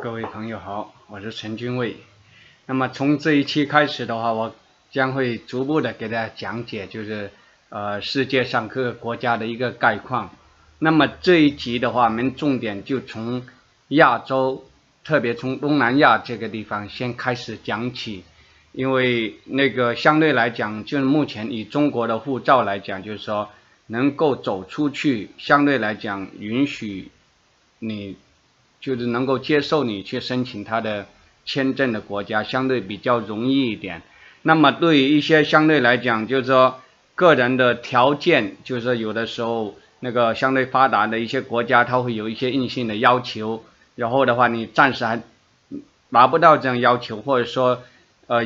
各位朋友好，我是陈君卫。那么从这一期开始的话，我将会逐步的给大家讲解，就是世界上各个国家的一个概况。那么这一集的话，我们重点就从亚洲，特别从东南亚这个地方先开始讲起，因为那个相对来讲，就是目前以中国的护照来讲，就是说能够走出去，相对来讲允许你。就是能够接受你去申请他的签证的国家，相对比较容易一点。那么对于一些相对来讲，就是说个人的条件，就是说有的时候那个相对发达的一些国家，它会有一些硬性的要求，然后的话你暂时还达不到这样要求，或者说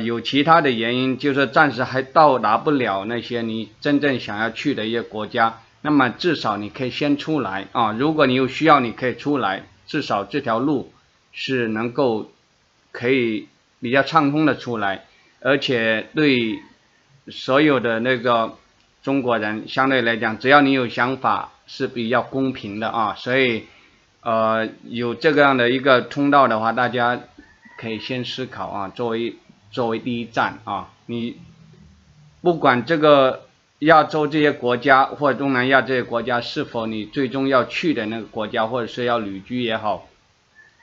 有其他的原因，就是暂时还到达不了那些你真正想要去的一些国家，那么至少你可以先出来啊，如果你有需要，你可以出来。至少这条路是能够可以比较畅通的出来，而且对所有的那个中国人相对来讲，只要你有想法是比较公平的啊，所以有这个样的一个通道的话，大家可以先思考啊，作为第一站啊，你不管这个亚洲这些国家或者东南亚这些国家是否你最终要去的那个国家，或者是要旅居也好，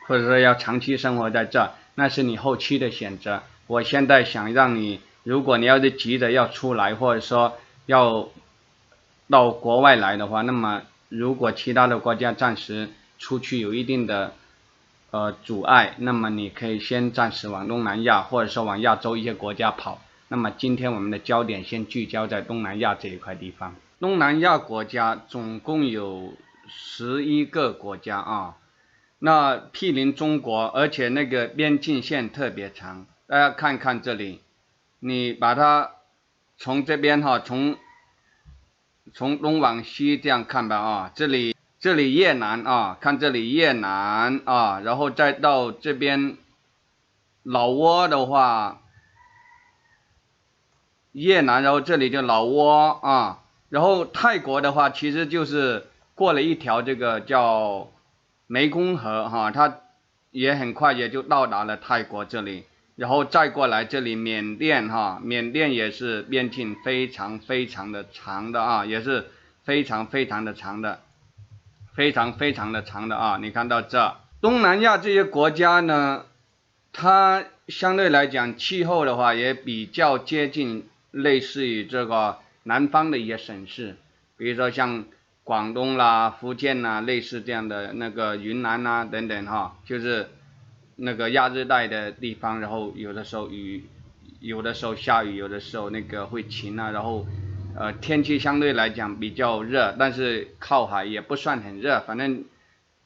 或者说要长期生活在这，那是你后期的选择。我现在想让你，如果你要是急着要出来，或者说要到国外来的话，那么如果其他的国家暂时出去有一定的阻碍，那么你可以先暂时往东南亚或者说往亚洲一些国家跑。那么今天我们的焦点先聚焦在东南亚这一块地方。东南亚国家总共有11个国家啊，那毗邻中国，而且那个边境线特别长。大家看看这里，你把它从这边从东往西这样看吧啊，这里越南啊，看这里越南啊，然后再到这边老挝的话。越南，然后这里就老挝啊，然后泰国的话，其实就是过了一条这个叫湄公河哈，它也很快也就到达了泰国这里，然后再过来这里缅甸哈，缅甸也是边境非常非常的长的啊，也是非常非常的长的，非常非常的长的啊，你看到这东南亚这些国家呢，它相对来讲气候的话也比较接近。类似于这个南方的一些省市，比如说像广东啦、福建啦，类似这样的那个云南啦等等哈，就是那个亚热带的地方，然后有的时候雨，有的时候下雨，有的时候那个会晴啊，然后天气相对来讲比较热，但是靠海也不算很热，反正，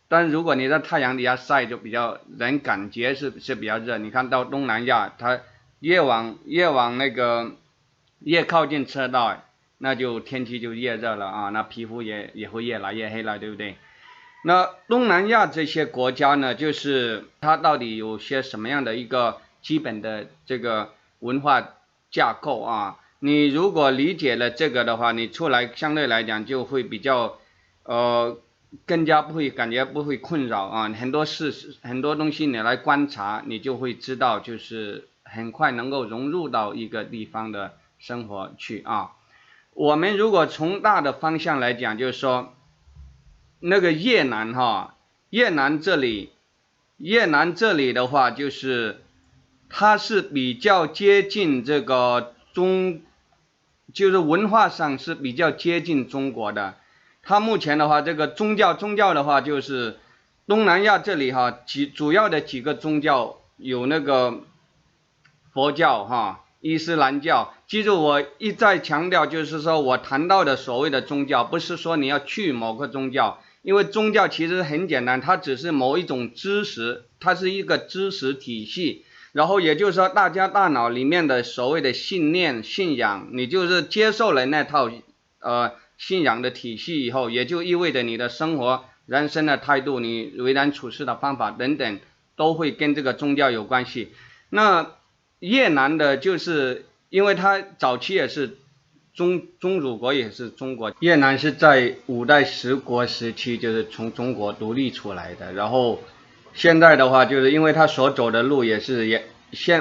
但如果你在太阳底下晒，就比较人感觉是比较热。你看到东南亚，它越往那个。越靠近赤道，那就天气就越热了啊，那皮肤也会越来越黑了，对不对？那东南亚这些国家呢，就是它到底有些什么样的一个基本的这个文化架构啊？你如果理解了这个的话，你出来相对来讲就会比较更加不会感觉不会困扰啊，很多东西你来观察，你就会知道，就是很快能够融入到一个地方的。生活去啊，我们如果从大的方向来讲，就是说那个越南越南这里的话，就是它是比较接近这个就是文化上是比较接近中国的。它目前的话，这个宗教的话，就是东南亚这里主要的几个宗教有那个佛教伊斯兰教，记住我一再强调，就是说我谈到的所谓的宗教，不是说你要去某个宗教，因为宗教其实很简单，它只是某一种知识，它是一个知识体系，然后也就是说大家大脑里面的所谓的信念、信仰，你就是接受了那套信仰的体系以后，也就意味着你的生活、人生的态度、你为人处事的方法等等，都会跟这个宗教有关系。那越南的就是因为它早期也是宗主国，也是中国。越南是在5代十国时期就是从中国独立出来的，然后现在的话，就是因为他所走的路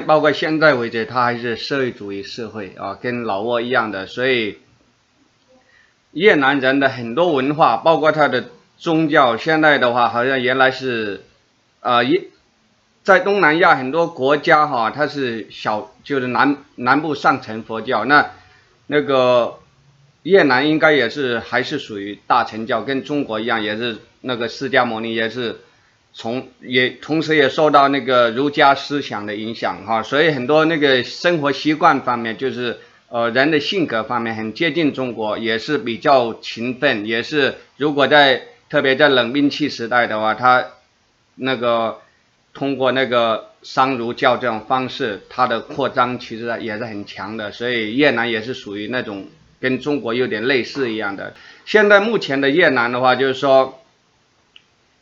包括现在为止，他还是社会主义社会啊，跟老挝一样的，所以越南人的很多文化，包括他的宗教，现在的话好像原来是在东南亚很多国家哈，它是就是南部上层佛教，那个越南应该还是属于大乘教，跟中国一样，也是那个释迦牟尼也是同时也受到那个儒家思想的影响哈，所以很多那个生活习惯方面，就是人的性格方面很接近中国，也是比较勤奋，也是如果特别在冷兵器时代的话，他那个通过那个商儒教这种方式，它的扩张其实也是很强的，所以越南也是属于那种跟中国有点类似一样的。现在目前的越南的话，就是说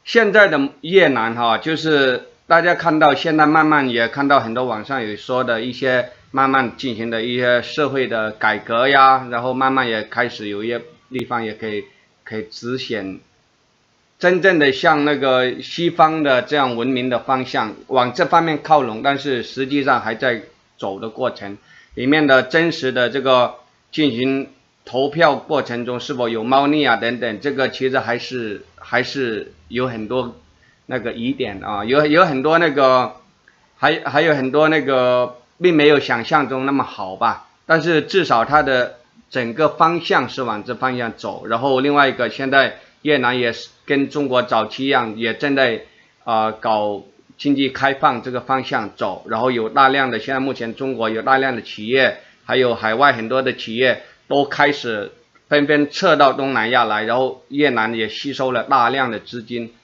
现在的越南哈，就是大家看到现在慢慢也看到很多网上有说的一些慢慢进行的一些社会的改革呀，然后慢慢也开始有一些地方也可以实现真正的像那个西方的这样文明的方向往这方面靠拢，但是实际上还在走的过程，里面的真实的这个进行投票过程中是否有猫腻啊等等，这个其实还是有很多那个疑点啊，有很多那个还有很多那个并没有想象中那么好吧，但是至少它的整个方向是往这方向走，然后另外一个现在越南也是跟中国早期一样，也正在搞经济开放这个方向走，然后现在目前中国有大量的企业，还有海外很多的企业都开始纷纷撤到东南亚来，然后越南也吸收了大量的资金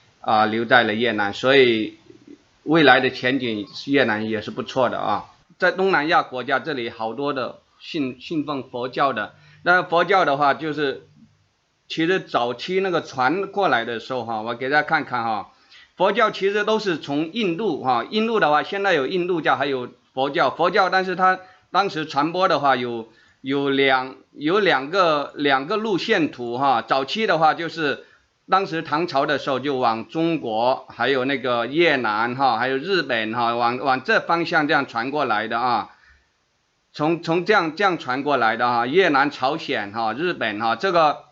留在了越南，所以未来的前景越南也是不错的啊。在东南亚国家这里好多的信奉佛教的，那佛教的话就是其实早期那个传过来的时候哈，我给大家看看哈，佛教其实都是从印度哈，印度的话现在有印度教还有佛教，但是它当时传播的话有两个路线图哈，早期的话就是当时唐朝的时候就往中国还有那个越南哈，还有日本哈，往这方向这样传过来的啊。从这样传过来的哈，越南、朝鲜哈、日本哈，这个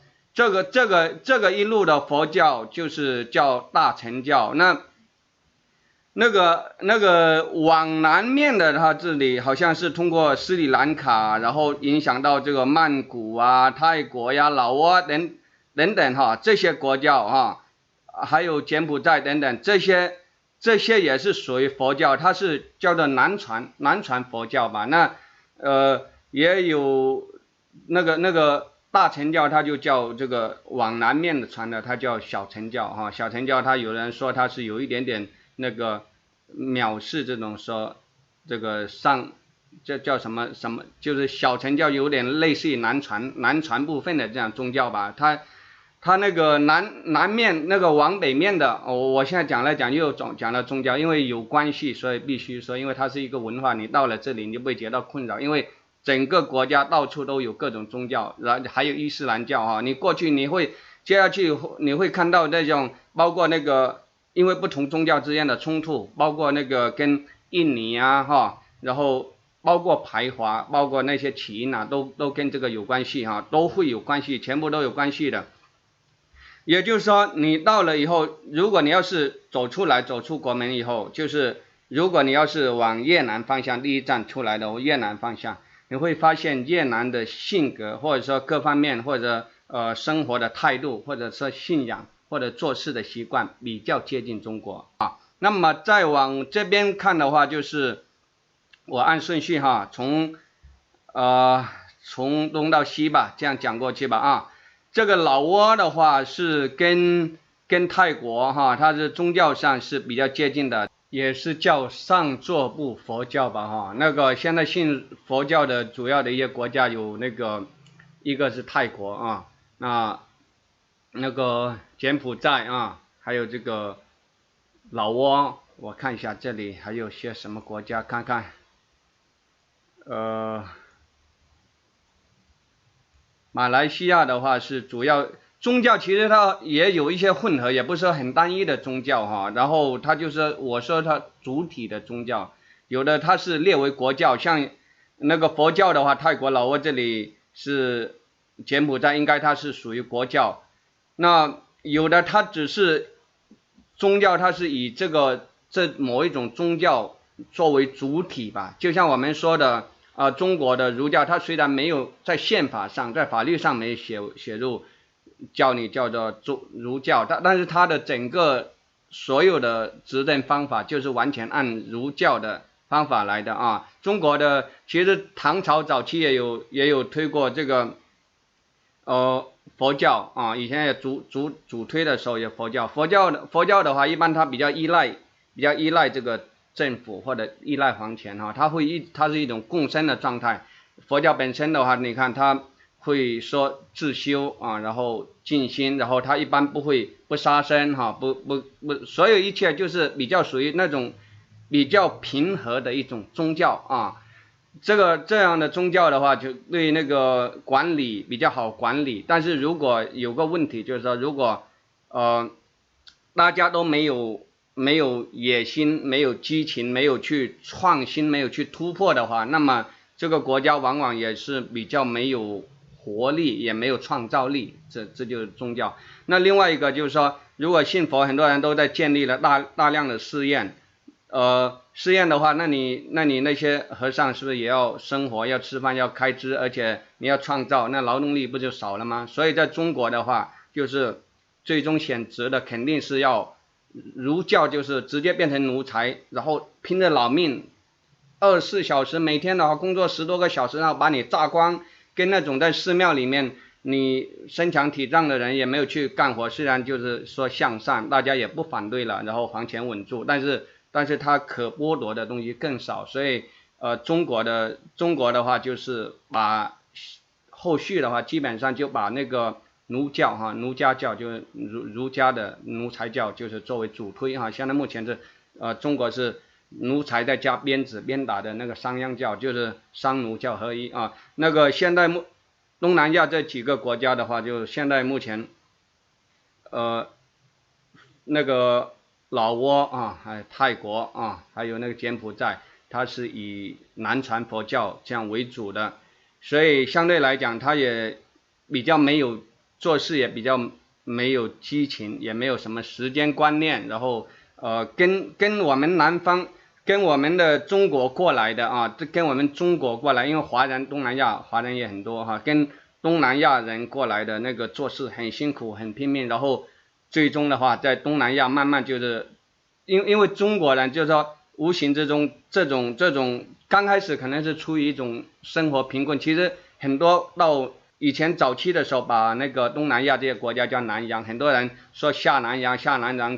一路的佛教就是叫大乘教。那个往南面的它这里好像是通过斯里兰卡，然后影响到这个曼谷啊、泰国呀、老挝等等哈，这些国家哈，还有柬埔寨等等这些也是属于佛教，它是叫做南传佛教吧。也有那个大乘教，它就叫这个往南面的传的，它叫小乘教哈。小乘教它有人说它是有一点点那个藐视这种说这个这叫什么，就是小乘教有点类似于南传部分的这样宗教吧。它那个南面那个往北面的，我现在讲来讲又讲了宗教，因为有关系，所以必须说，因为它是一个文化，你到了这里你就不会觉得困扰，因为整个国家到处都有各种宗教，然后还有伊斯兰教哈，你过去接下去你会看到那种包括那个因为不同宗教之间的冲突，包括那个跟印尼啊哈，然后包括排华，包括那些起因啊，都跟这个有关系哈，都会有关系，全部都有关系的。也就是说，你到了以后，如果你要是走出国门以后，就是如果你要是往越南方向第一站出来的越南方向，你会发现越南的性格或者说各方面或者生活的态度或者说信仰或者做事的习惯比较接近中国啊。那么再往这边看的话，就是我按顺序哈，从东到西吧，这样讲过去吧啊。这个老挝的话是跟泰国哈，它是宗教上是比较接近的，也是叫上座部佛教吧哈。那个现在信佛教的主要的一些国家有一个是泰国啊，那个柬埔寨啊，还有这个老挝，我看一下这里还有些什么国家，看看，马来西亚的话是主要宗教其实它也有一些混合，也不是很单一的宗教哈。然后它就是我说它主体的宗教，有的它是列为国教，像那个佛教的话，泰国老挝这里是柬埔寨，应该它是属于国教。那有的它只是宗教，它是以这某一种宗教作为主体吧，就像我们说的中国的儒教，它虽然没有在宪法上、在法律上没写入叫做儒教，但是它的整个所有的执政方法就是完全按儒教的方法来的啊。中国的其实唐朝早期也有推过这个佛教啊，以前也主推的时候也佛教的话，一般它比较依赖这个政府或者依赖皇权哈，它是一种共生的状态。佛教本身的话，你看它会说自修啊，然后静心，然后它一般不杀生哈，不，所有一切就是比较属于那种比较平和的一种宗教啊。这样的宗教的话，就对那个管理比较好管理。但是如果有个问题，就是说，如果大家都没有野心，没有激情，没有去创新，没有去突破的话，那么这个国家往往也是比较没有活力，也没有创造力。这就是宗教。那另外一个就是说，如果信佛，很多人都在建立了大量的寺院。寺院的话，那你那些和尚是不是也要生活，要吃饭，要开支，而且你要创造，那劳动力不就少了吗？所以在中国的话，就是最终选择的肯定是要儒教，就是直接变成奴才，然后拼着老命24小时，每天的话工作10多个小时，然后把你榨光，跟那种在寺庙里面你身强体壮的人也没有去干活，虽然就是说向善，大家也不反对了，然后皇权稳住，但是它可剥夺的东西更少，所以中国的话就是把后续的话基本上就把那个奴家教就是儒家的奴才教就是作为主推哈。现在目前是中国是奴才再加鞭子鞭打的那个商鞅教，就是商奴教合一啊。那个现在东南亚这几个国家的话，就现在目前那个老挝啊，还有泰国啊，还有那个柬埔寨，它是以南传佛教这样为主的，所以相对来讲，它也比较没有做事，也比较没有激情，也没有什么时间观念，然后跟我们南方，跟我们的中国过来的啊，跟我们中国过来，因为东南亚华人也很多哈，跟东南亚人过来的那个做事很辛苦，很拼命，然后最终的话，在东南亚慢慢就是因为中国人就是说无形之中这种刚开始可能是出于一种生活贫困，其实很多到以前早期的时候把那个东南亚这些国家叫南洋，很多人说下南洋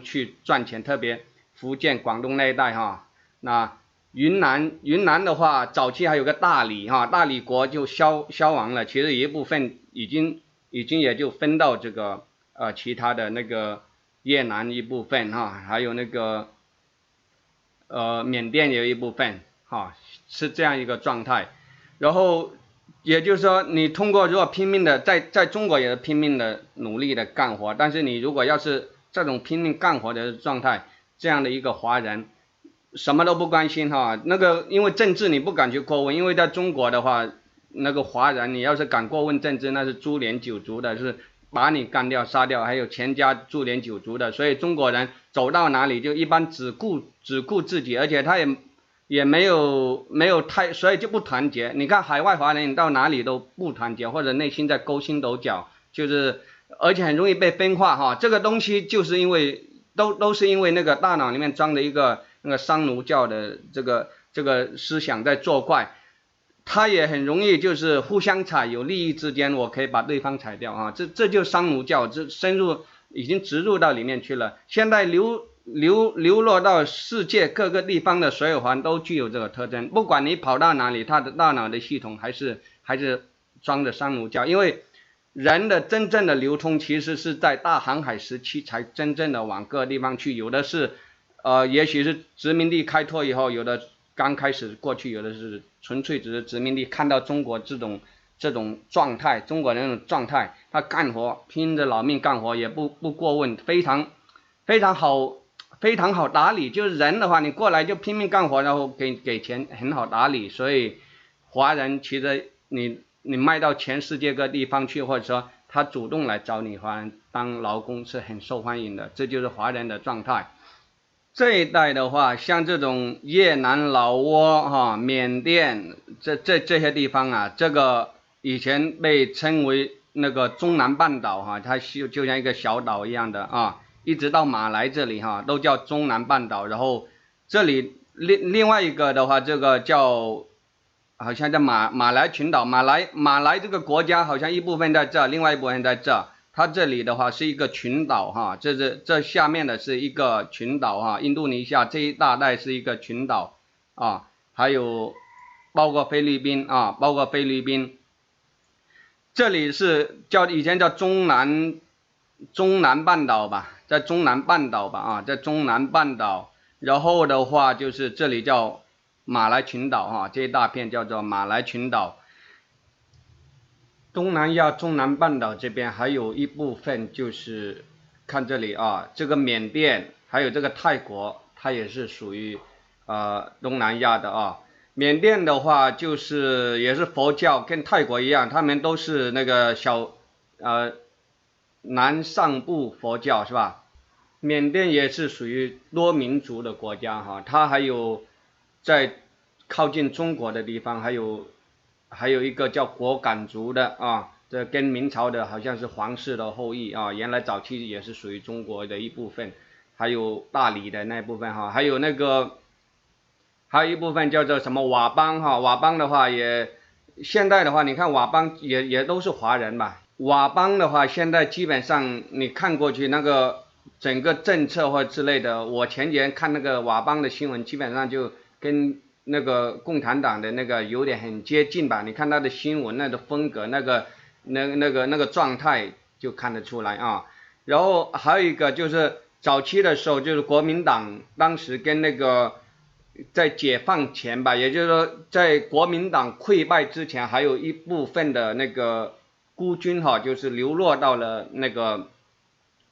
去赚钱，特别福建广东那一带哈。那云南的话，早期还有个大理哈，大理国就消亡了，其实一部分已经也就分到这个其他的那个越南一部分哈，还有那个缅甸有一部分哈，是这样一个状态。然后也就是说，你通过如果拼命的在中国也是拼命的努力的干活，但是你如果要是这种拼命干活的状态，这样的一个华人什么都不关心哈，那个因为政治你不敢去过问，因为在中国的话，那个华人你要是敢过问政治，那是株连九族的，是把你干掉杀掉，还有全家株连九族的。所以中国人走到哪里就一般只顾自己，而且他也没有所以就不团结。你看海外华人你到哪里都不团结，或者内心在勾心斗角，就是而且很容易被分化哈。这个东西就是因为都是因为那个大脑里面装的一个那个商奴教的这个思想在作怪，他也很容易就是互相踩，有利益之间我可以把对方踩掉啊，这就商奴教，这已经植入到里面去了。现在流落到世界各个地方的所有华人都具有这个特征，不管你跑到哪里，他的大脑的系统还是装的商奴教，因为人的真正的流通其实是在大航海时期才真正的往各个地方去，有的是也许是殖民地开拓以后，有的刚开始过去，有的是纯粹只是殖民地看到中国这种这种状态，中国人那种状态，他干活拼着老命干活，也不过问，非常好打理。就是人的话，你过来就拼命干活，然后给钱，很好打理。所以华人其实你卖到全世界各地方去，或者说他主动来找你华人当劳工是很受欢迎的，这就是华人的状态。这一带的话，像这种越南、老挝、缅甸这些地方啊，这个以前被称为那个中南半岛它就像一个小岛一样的啊，一直到马来这里都叫中南半岛。然后这里另外一个的话，这个叫好像叫马来群岛，马来这个国家好像一部分在这，另外一部分在这。它这里的话是一个群岛这下面的是一个群岛印度尼西亚这一大带是一个群岛还有包括菲律宾这里是以前叫中南半岛吧，在中南半岛然后的话就是这里叫马来群岛这一大片叫做马来群岛。东南亚中南半岛这边还有一部分就是看这里这个缅甸还有这个泰国，它也是属于东南亚的缅甸的话就是也是佛教，跟泰国一样，他们都是那个南上部佛教是吧？缅甸也是属于多民族的国家它还有在靠近中国的地方还有一个叫果敢族的这跟明朝的好像是皇室的后裔原来早期也是属于中国的一部分。还有大理的那部分还有一部分叫做什么佤邦佤邦的话现在的话你看佤邦也都是华人吧。佤邦的话现在基本上你看过去那个整个政策或之类的，我前几天看那个佤邦的新闻，基本上就跟那个共产党的那个有点很接近吧。你看他的新闻那个风格那个状态就看得出来然后还有一个就是早期的时候，就是国民党当时跟那个在解放前吧，也就是说在国民党溃败之前，还有一部分的那个孤军就是流落到了那个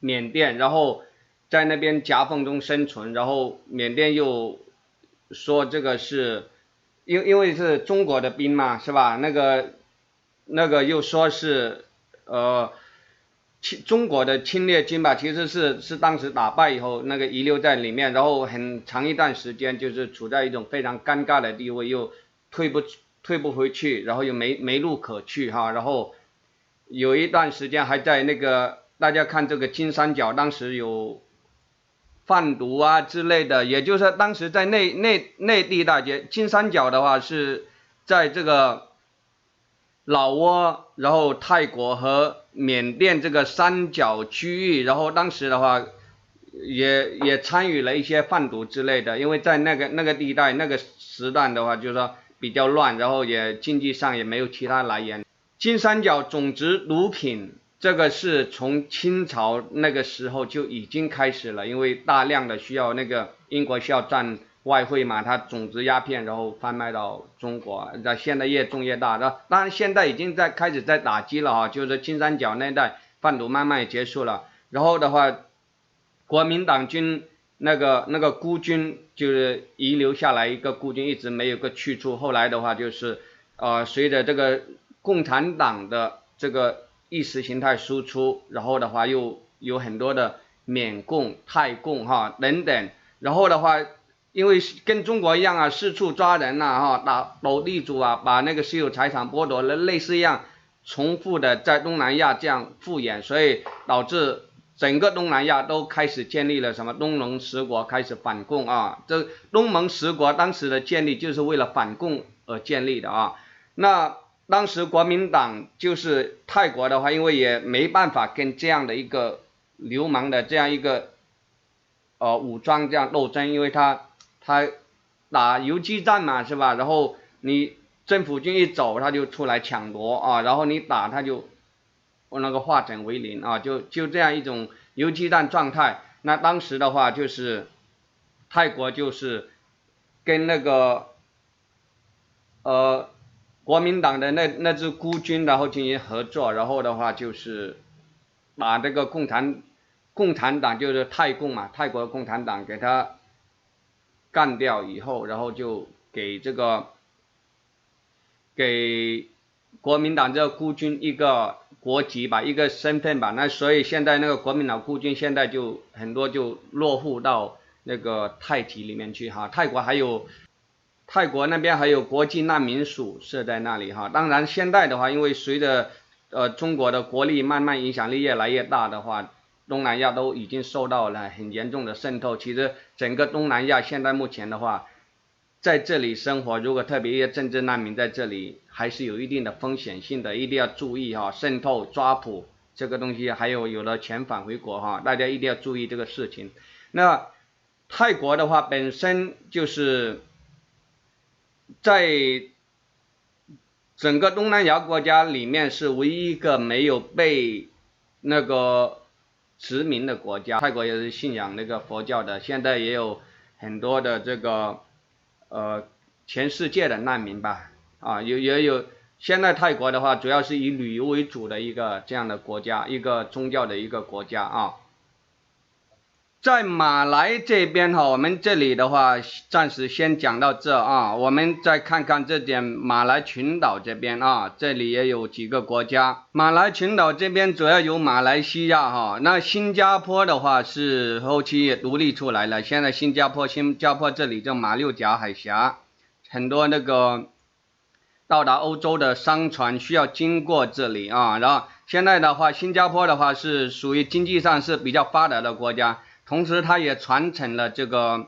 缅甸，然后在那边夹缝中生存。然后缅甸又说这个是因为是中国的兵嘛是吧，那个又说是中国的侵略军吧，其实是当时打败以后那个遗留在里面，然后很长一段时间就是处在一种非常尴尬的地位，又退不回去，然后又没路可去然后有一段时间还在那个大家看这个金三角，当时有贩毒之类的，也就是当时在内地大街，金三角的话是在这个老挝，然后泰国和缅甸这个三角区域，然后当时的话也参与了一些贩毒之类的，因为在那个地带那个时段的话，就是说比较乱，然后也经济上也没有其他来源。金三角种植毒品，这个是从清朝那个时候就已经开始了，因为大量的需要那个英国需要赚外汇嘛，它种植鸦片，然后贩卖到中国，现在越种越大。当然现在已经开始在打击了就是金三角那一带贩毒慢慢也结束了。然后的话，国民党军那个孤军就是遗留下来一个孤军，一直没有个去处。后来的话就是随着这个共产党的这个意识形态输出，然后的话又有很多的缅共、泰共等等，然后的话因为跟中国一样四处抓人打斗地主把那个私有财产剥夺了，类似一样重复的在东南亚这样复演，所以导致整个东南亚都开始建立了什么东盟十国开始反共这东盟十国当时的建立就是为了反共而建立的那当时国民党就是泰国的话，因为也没办法跟这样的一个流氓的这样一个武装这样斗争，因为他打游击战嘛是吧，然后你政府军一走他就出来抢夺然后你打他就那个化整为零就这样一种游击战状态。那当时的话就是泰国就是跟那个国民党的那支孤军，然后进行合作，然后的话就是把这个共产党就是泰共嘛，泰国共产党给他干掉以后，然后就给国民党这个孤军一个国籍吧，一个身份吧。那所以现在那个国民党孤军现在就很多就落户到那个泰籍里面去哈。泰国那边还有国际难民署设在那里哈。当然现在的话，因为随着中国的国力慢慢影响力越来越大的话，东南亚都已经受到了很严重的渗透。其实整个东南亚现在目前的话，在这里生活，如果特别一些政治难民在这里，还是有一定的风险性的，一定要注意哈，渗透抓捕这个东西，还有的遣返回国哈，大家一定要注意这个事情。那泰国的话，本身就是在整个东南亚国家里面是唯一一个没有被那个殖民的国家。泰国也是信仰那个佛教的，现在也有很多的这个全世界的难民吧，也有。现在泰国的话，主要是以旅游为主的一个这样的国家，一个宗教的一个国家啊。在马来这边哈，我们这里的话暂时先讲到这啊，我们再看看这点马来群岛这边啊，这里也有几个国家。马来群岛这边主要有马来西亚哈，那新加坡的话是后期也独立出来了，现在新加坡这里叫马六甲海峡，很多那个到达欧洲的商船需要经过这里啊，然后现在的话，新加坡的话是属于经济上是比较发达的国家。同时，它也传承了这个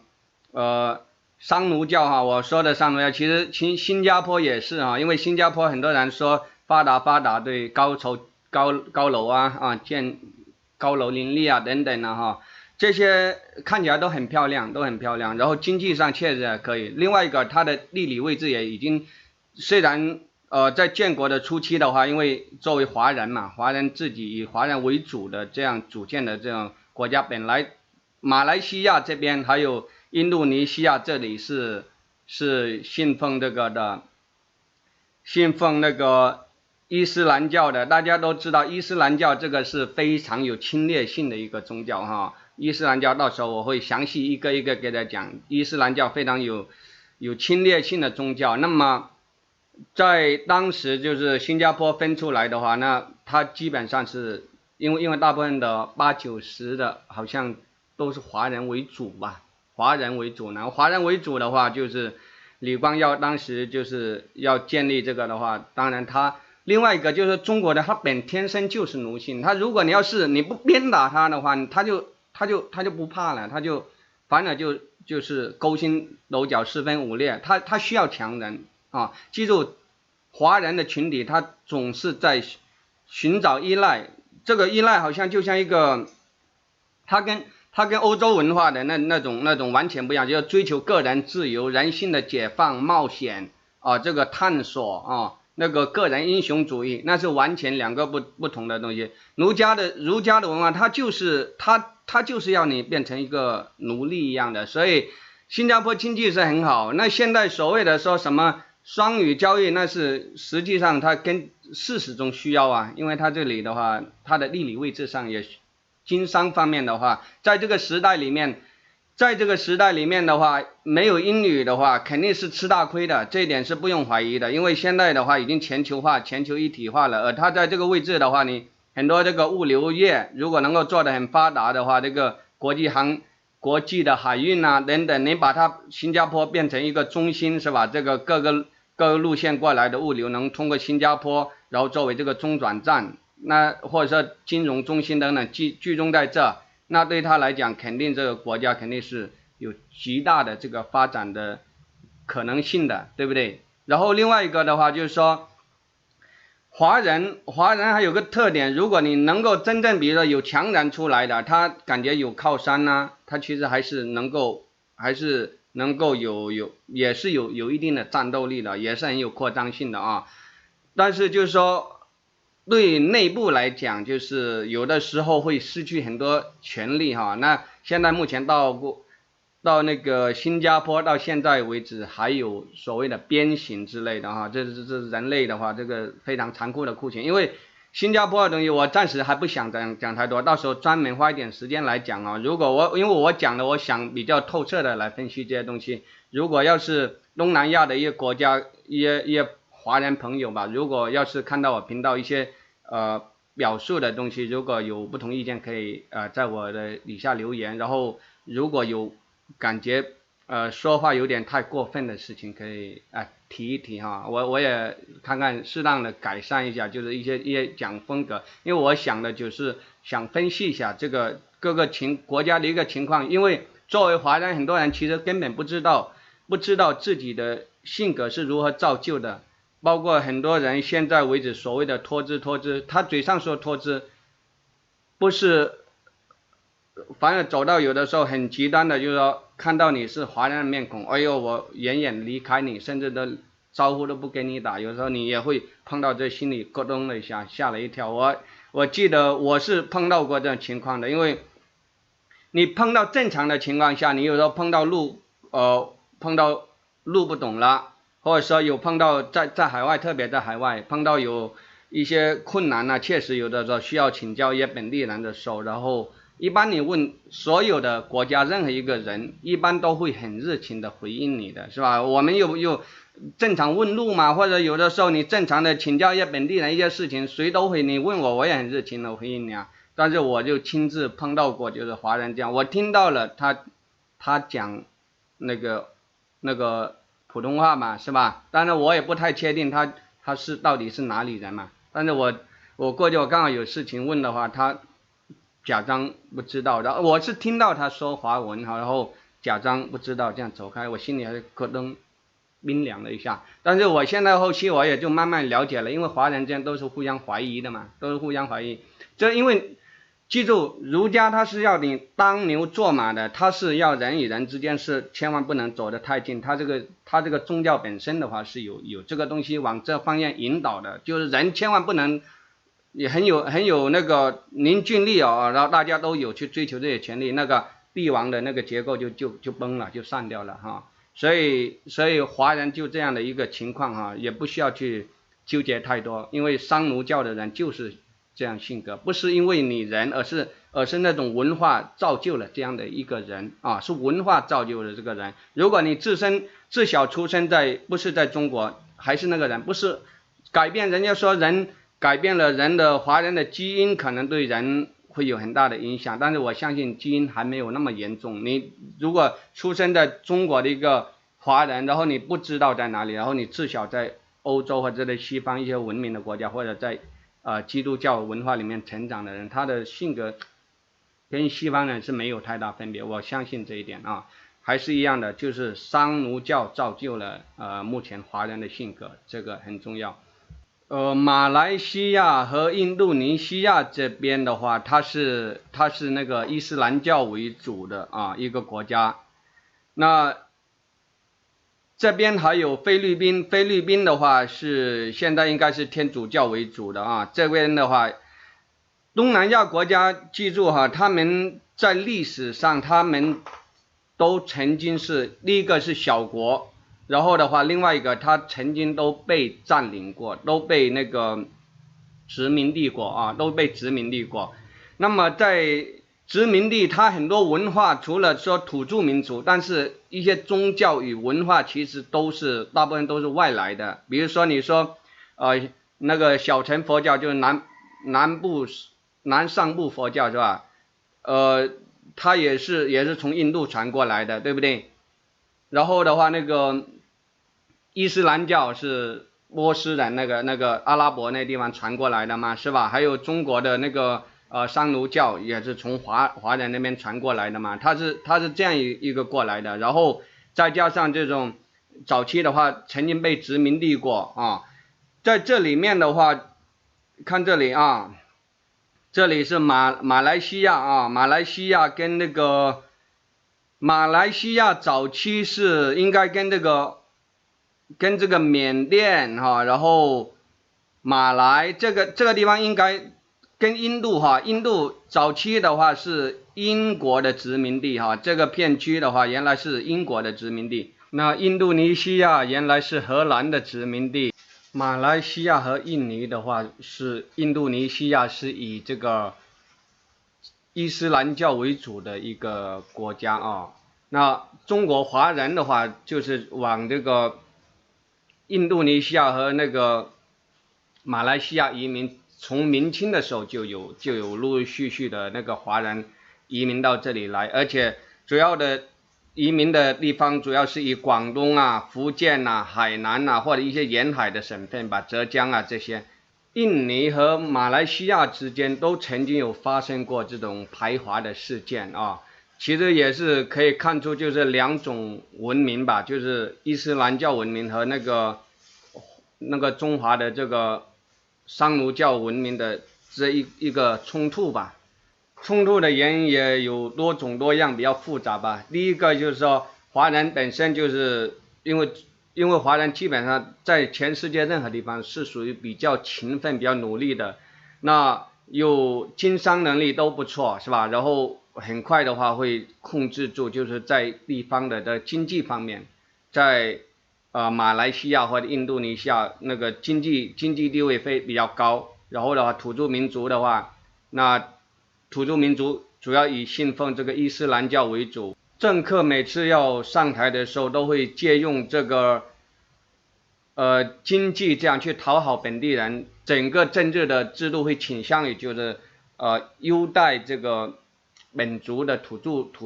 商奴教哈，我说的商奴教，其实新加坡也是啊，因为新加坡很多人说发达，对高楼啊建高楼林立啊等等的哈，这些看起来都很漂亮，然后经济上确实也可以。另外一个，它的地理位置也已经虽然在建国的初期的话，因为作为华人嘛，华人自己以华人为主的这样组建的这种国家，本来马来西亚这边还有印度尼西亚这里是信奉那个伊斯兰教的。大家都知道伊斯兰教这个是非常有侵略性的一个宗教哈。伊斯兰教到时候我会详细一个一个给大家讲，伊斯兰教非常有侵略性的宗教。那么在当时就是新加坡分出来的话，那它基本上是因为大部分的80%的好像都是华人为主吧，华人为主的话，就是李光耀当时就是要建立这个的话，当然他另外一个就是中国的，他天生就是奴性，他如果你要是你不鞭打他的话，他就不怕了，他就反而就是勾心斗角、四分五裂，他需要强人啊，记住华人的群体他总是在寻找依赖，这个依赖好像就像一个他跟欧洲文化的那种完全不一样，就是追求个人自由、人性的解放、冒险啊，这个探索啊，那个个人英雄主义，那是完全两个不同的东西。儒家的文化，它就是要你变成一个奴隶一样的，所以新加坡经济是很好。那现在所谓的说什么双语教育，那是实际上它跟事实中需要啊，因为它这里的话，它的地理位置上也。经商方面的话，在这个时代里面的话，没有英语的话，肯定是吃大亏的，这一点是不用怀疑的。因为现在的话已经全球化、全球一体化了，而它在这个位置的话，你很多这个物流业如果能够做得很发达的话，这个国际的海运啊等等，你把它新加坡变成一个中心是吧？这个各个路线过来的物流能通过新加坡，然后作为这个中转站。那或者说金融中心等等集中在这，那对他来讲，肯定这个国家肯定是有极大的这个发展的可能性的，对不对？然后另外一个的话就是说，华人还有个特点，如果你能够真正比如说有强人出来的，他感觉有靠山呐，他其实还是能够也是有一定的战斗力的，也是很有扩张性的啊。但是就是说。对内部来讲，就是有的时候会失去很多权利哈。那现在目前到到那个新加坡，到现在为止还有所谓的鞭刑之类的哈，这人类的话，这个非常残酷的酷刑。因为新加坡的东西我暂时还不想讲太多，到时候专门花一点时间来讲啊。如果因为我讲的，我想比较透彻的来分析这些东西。如果要是东南亚的一些国家一些华人朋友吧，如果要是看到我频道一些表述的东西，如果有不同意见，可以在我的底下留言。然后如果有感觉说话有点太过分的事情，可以提一提哈，我也看看适当的改善一下，就是一些讲风格。因为我想的就是想分析一下这个各个国家的一个情况。因为作为华人，很多人其实根本不知道自己的性格是如何造就的。包括很多人现在为止所谓的脱脂，他嘴上说脱脂，不是，反而走到有的时候很极端的，就是说看到你是华人的面孔，哎呦，我远远离开你，甚至都招呼都不跟你打。有时候你也会碰到这，心里咯噔了一下，吓了一跳。我记得我是碰到过这种情况的。因为你碰到正常的情况下，你有时候碰到路不懂了，或者说有碰到在海外，特别在海外碰到有一些困难啊，确实有的时候需要请教一些本地人的手。然后一般你问所有的国家任何一个人，一般都会很热情的回应你的，是吧？我们有正常问路嘛，或者有的时候你正常的请教一些本地人一些事情，谁都会，你问我也很热情的回应你啊。但是我就亲自碰到过，就是华人这样，我听到了他讲那个普通话嘛，是吧？当然我也不太确定他到底是哪里人嘛。但是我过去我刚好有事情问的话，他假装不知道，然后我是听到他说华文，然后假装不知道，这样走开，我心里还是咯噔冰凉了一下。但是我现在后期我也就慢慢了解了，因为华人之间都是互相怀疑的嘛，都是互相怀疑。这因为记住，儒家他是要你当牛做马的，他是要人与人之间是千万不能走得太近。他这个宗教本身的话是有这个东西往这方面引导的，就是人千万不能也很有那个凝聚力然后大家都有去追求这些权利，那个帝王的那个结构就崩了，就散掉了哈。所以华人就这样的一个情况哈，也不需要去纠结太多，因为商奴教的人就是这样性格，不是因为你人，而是那种文化造就了这样的一个人啊，是文化造就了这个人。如果你自小出生不是在中国，还是那个人，不是改变，人家说人改变了人的华人的基因，可能对人会有很大的影响，但是我相信基因还没有那么严重。你如果出生在中国的一个华人，然后你不知道在哪里，然后你自小在欧洲或者在西方一些文明的国家，或者在基督教文化里面成长的人，他的性格跟西方人是没有太大分别，我相信这一点啊，还是一样的，就是商奴教造就了目前华人的性格，这个很重要。马来西亚和印度尼西亚这边的话，它是那个伊斯兰教为主的一个国家。那这边还有菲律宾的话是现在应该是天主教为主的这边的话，东南亚国家记住他们在历史上他们都曾经是第一个是小国，然后的话另外一个他曾经都被占领过，都被那个殖民地过都被殖民地过。那么在殖民地它很多文化，除了说土著民族，但是一些宗教与文化其实大部分都是外来的。比如说你说那个小乘佛教，就是南上部佛教是吧？它也是从印度传过来的，对不对？然后的话那个伊斯兰教是波斯人那个阿拉伯那地方传过来的嘛，是吧？还有中国的那个商奴教也是从华人那边传过来的嘛，它是这样一个过来的。然后再加上这种早期的话曾经被殖民地过在这里面的话，看这里这里是马来西亚马来西亚跟那个马来西亚早期是应该跟这个缅甸然后马来这个地方应该跟印度哈，印度早期的话是英国的殖民地哈，这个片区的话原来是英国的殖民地。那印度尼西亚原来是荷兰的殖民地，马来西亚和印尼的话是印度尼西亚是以这个伊斯兰教为主的一个国家啊。那中国华人的话就是往这个印度尼西亚和那个马来西亚移民，从明清的时候就有陆陆续续的那个华人移民到这里来，而且主要的移民的地方主要是以广东啊、福建啊、海南啊或者一些沿海的省份吧，浙江啊这些。印尼和马来西亚之间都曾经有发生过这种排华的事件啊，其实也是可以看出就是两种文明吧，就是伊斯兰教文明和那个中华的这个商奴教文明的这一个冲突吧。冲突的原因也有多种多样，比较复杂吧。第一个就是说，华人本身就是因为华人基本上在全世界任何地方是属于比较勤奋、比较努力的，那有经商能力都不错，是吧？然后很快的话会控制住，就是在地方的经济方面，在马来西亚或者印度尼西亚那个经济地位比较高。然后的话，土著民族的话，那土著民族主要以信奉这个伊斯兰教为主，政客每次要上台的时候都会借用这个经济这样去讨好本地人，整个政治的制度会倾向于就是优待这个本族的土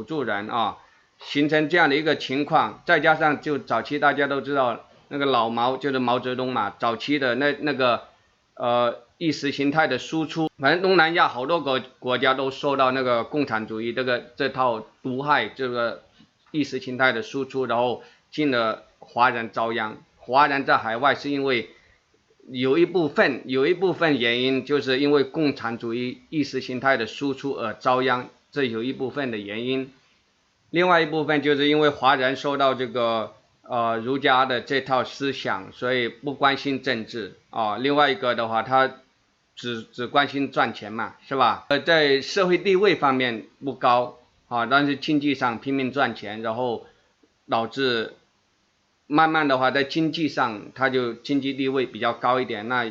著人啊，形成这样的一个情况。再加上就早期大家都知道那个老毛就是毛泽东嘛，早期的那个意识形态的输出，反正东南亚好多国家都受到那个共产主义这套毒害这个意识形态的输出，然后进了华人遭殃。华人在海外是因为有一部分原因，就是因为共产主义意识形态的输出而遭殃，这有一部分的原因。另外一部分就是因为华人受到这个儒家的这套思想，所以不关心政治啊。另外一个的话，他只关心赚钱嘛，是吧？在社会地位方面不高啊，但是经济上拼命赚钱，然后导致慢慢的话在经济上他就经济地位比较高一点，那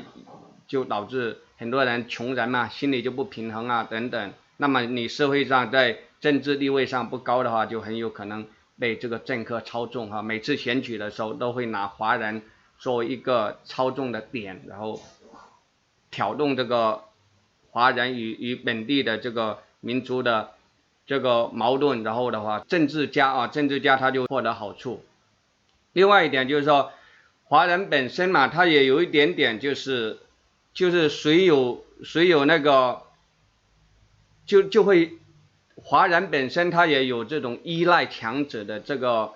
就导致很多人穷人嘛，心里就不平衡啊等等。那么你社会上在政治地位上不高的话，就很有可能被这个政客操纵哈。每次选举的时候都会拿华人作为一个操纵的点，然后挑动这个华人与本地的这个民族的这个矛盾，然后的话政治家他就获得好处。另外一点就是说，华人本身嘛，他也有一点点就是谁有那个就会华人本身他也有这种依赖强者的这个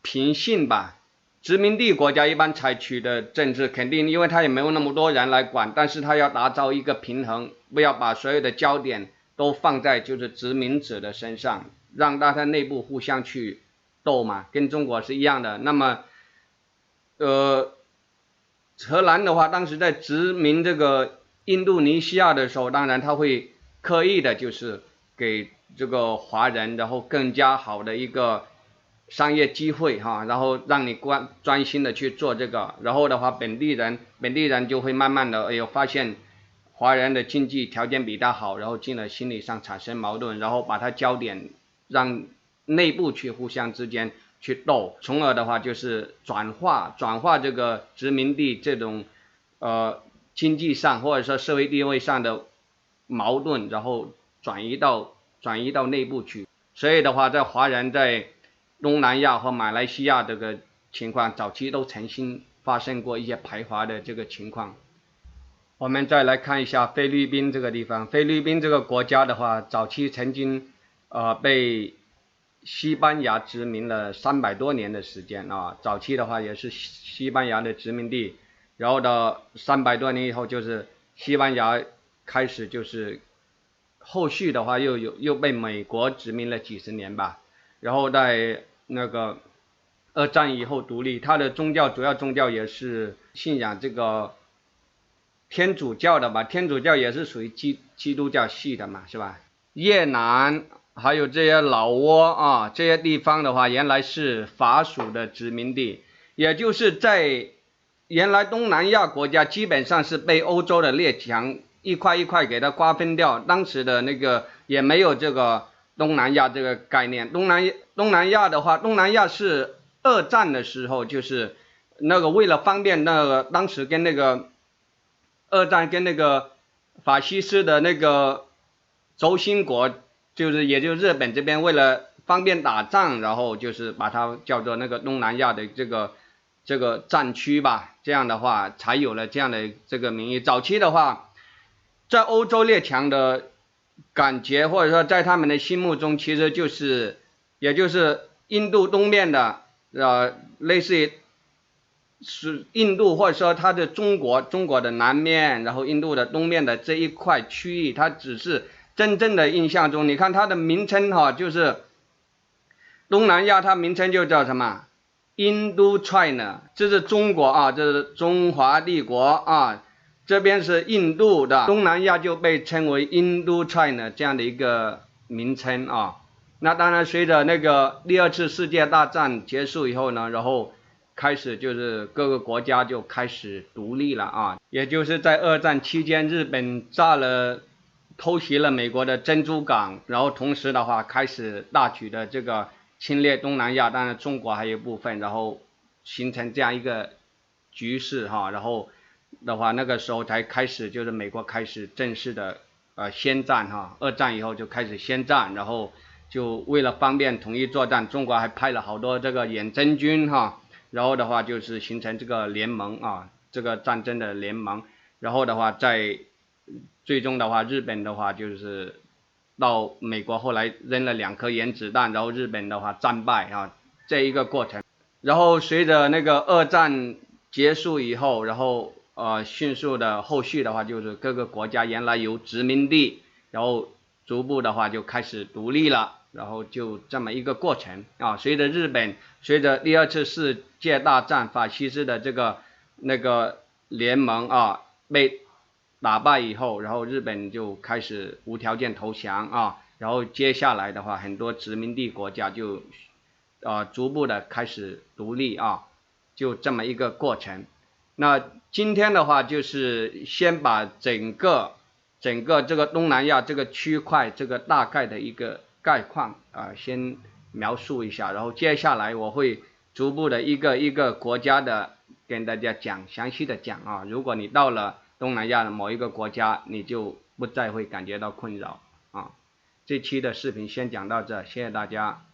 品性吧。殖民地国家一般采取的政治肯定，因为他也没有那么多人来管，但是他要打造一个平衡，不要把所有的焦点都放在就是殖民者的身上，让大家内部互相去斗嘛，跟中国是一样的。那么荷兰的话，当时在殖民这个印度尼西亚的时候，当然他会刻意的就是给这个华人然后更加好的一个商业机会哈，然后让你专心的去做这个，然后的话本地人就会慢慢的发现华人的经济条件比他好，然后进而心理上产生矛盾，然后把他焦点让内部去互相之间去斗，从而的话就是转化这个殖民地这种经济上或者说社会地位上的矛盾，然后转移到内部去。所以的话，在华人在东南亚和马来西亚这个情况，早期都曾经发生过一些排华的这个情况。我们再来看一下菲律宾这个地方，菲律宾这个国家的话，早期曾经被西班牙殖民了300多年的时间啊，早期的话也是西班牙的殖民地，然后到300多年以后，就是西班牙开始就是后续的话又被美国殖民了几十年吧，然后在那个2战以后独立，它的主要宗教也是信仰这个天主教的吧，天主教也是属于基督教系的嘛，是吧？越南还有这些老挝啊，这些地方的话，原来是法属的殖民地，也就是在原来东南亚国家基本上是被欧洲的列强一块一块给它瓜分掉，当时的那个也没有这个东南亚这个概念。东南亚的话，东南亚是二战的时候，就是那个为了方便那个当时跟那个二战跟那个法西斯的那个轴心国，也就是日本这边为了方便打仗，然后就是把它叫做那个东南亚的这个战区吧，这样的话才有了这样的这个名义。早期的话，在欧洲列强的感觉或者说在他们的心目中，其实也就是印度东面的类似于是印度或者说它的中国的南面，然后印度的东面的这一块区域，它只是真正的印象中，你看它的名称就是东南亚，它名称就叫什么？Indochina， 这是中国啊，这是中华帝国啊，这边是印度的，东南亚就被称为 Indochina 这样的一个名称啊。那当然，随着那个第二次世界大战结束以后呢，然后开始就是各个国家就开始独立了啊，也就是在二战期间，日本偷袭了美国的珍珠港，然后同时的话开始大举的这个侵略东南亚，当然中国还有一部分，然后形成这样一个局势哈，然后的话那个时候才开始就是美国开始正式的宣战哈，二战以后就开始宣战，然后就为了方便统一作战，中国还派了好多这个远征军哈，然后的话就是形成这个联盟啊，这个战争的联盟，然后的话最终的话，日本的话就是到美国后来扔了2颗原子弹，然后日本的话战败啊，这一个过程。然后随着那个二战结束以后，然后迅速的后续的话就是各个国家原来有殖民地，然后逐步的话就开始独立了，然后就这么一个过程啊。随着第二次世界大战法西斯的那个联盟啊被打败以后，然后日本就开始无条件投降啊，然后接下来的话，很多殖民地国家就逐步的开始独立啊，就这么一个过程。那今天的话，就是先把整个这个东南亚这个区块这个大概的一个概况先描述一下，然后接下来我会逐步的一个一个国家的跟大家详细的讲啊。如果你到了东南亚的某一个国家，你就不再会感觉到困扰啊。这期的视频先讲到这，谢谢大家。